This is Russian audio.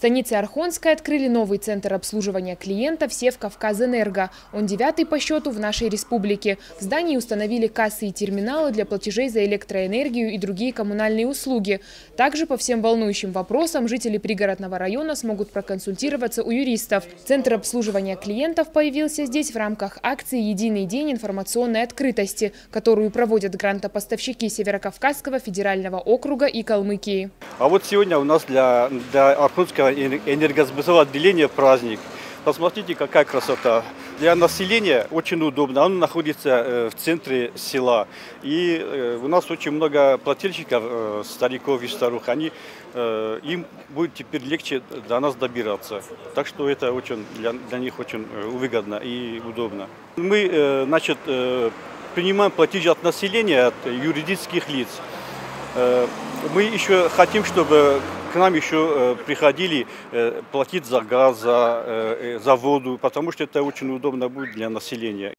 станице Архонской открыли новый центр обслуживания клиентов Севкавказэнерго. Он 9-й по счету в нашей республике. В здании установили кассы и терминалы для платежей за электроэнергию и другие коммунальные услуги. Также по всем волнующим вопросам жители пригородного района смогут проконсультироваться у юристов. Центр обслуживания клиентов появился здесь в рамках акции «Единый день информационной открытости», которую проводят грантопоставщики Северокавказского федерального округа и Калмыкии. А вот сегодня у нас для Архонского энергосбытового отделения праздник. Посмотрите, какая красота. Для населения очень удобно. Он находится в центре села. И у нас очень много плательщиков, стариков и старух. Им будет теперь легче до нас добираться. Так что это очень, для них очень выгодно и удобно. Мы принимаем платежи от населения, от юридических лиц. Мы еще хотим, чтобы к нам еще приходили платить за газ, за воду, потому что это очень удобно будет для населения.